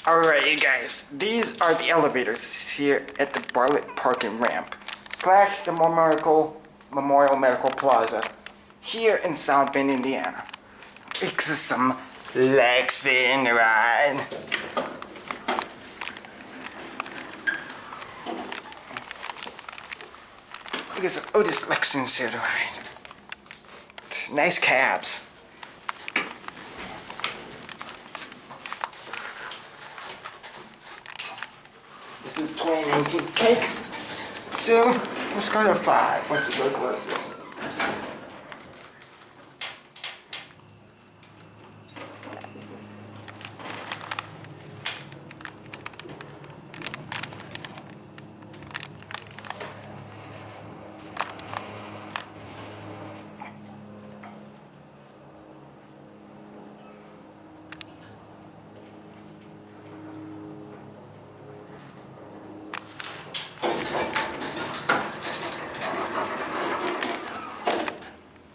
Alright, you guys, these are the elevators here at the Bartlett parking ramp / the Memorial Medical Plaza here in South Bend, Indiana. This is some Lexan ride. Look at some Otis Lexans here to ride. Nice cabs. This is 2019 cake. So let's go to 5. What's the go closest?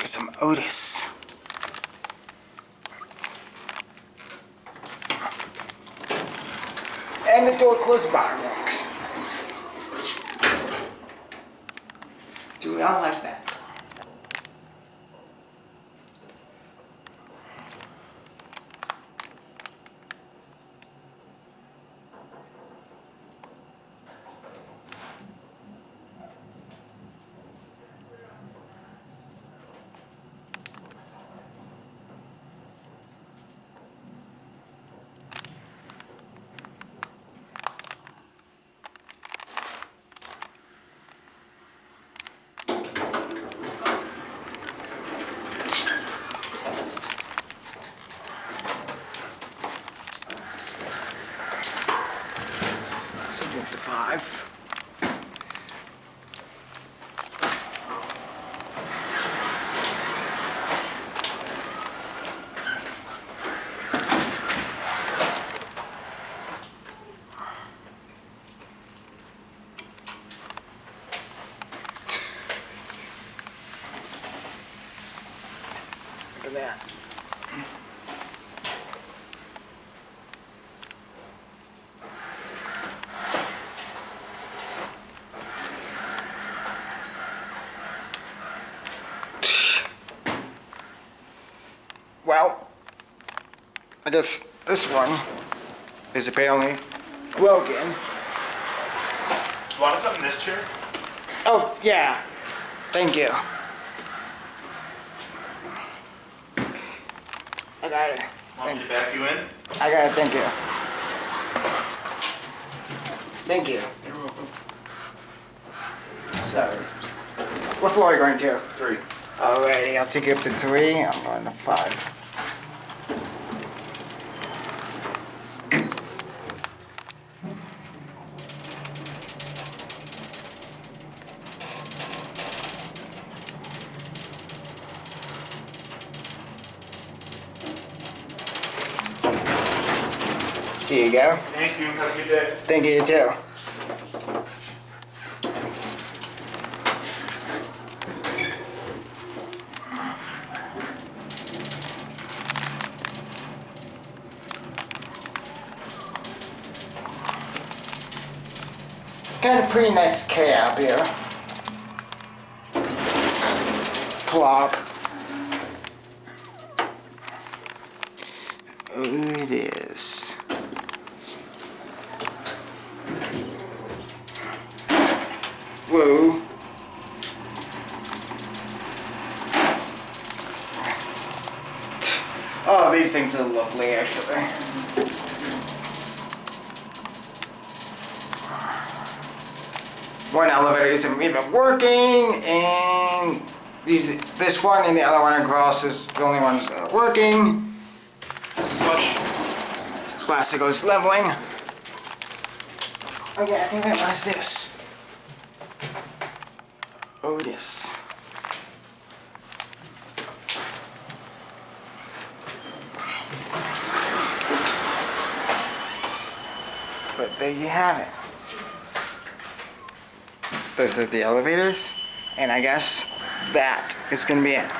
Some Otis. And the door closed bottom works. Do we all like that? Up to 5. Look at that. Well, I guess this one is apparently broken. You want to come in this chair? Oh, yeah. Thank you. I got it. Want me to back you in? I got it, thank you. Thank you. You're welcome. Sorry. What floor are you going to? 3. Alrighty, I'll take you up to 3. I'm going to 5. Here you go. Thank you. Have a good day. Thank you, you too. Got a pretty nice cab here. Plop. Oh, it is. Whoa. Oh, these things are lovely, actually. One elevator isn't even working, and this one and the other one across is the only ones that are working. Smush. Plastic goes leveling. Oh yeah, I think I realized this. Otis. But there you have it. Those are the elevators, and I guess that is going to be it.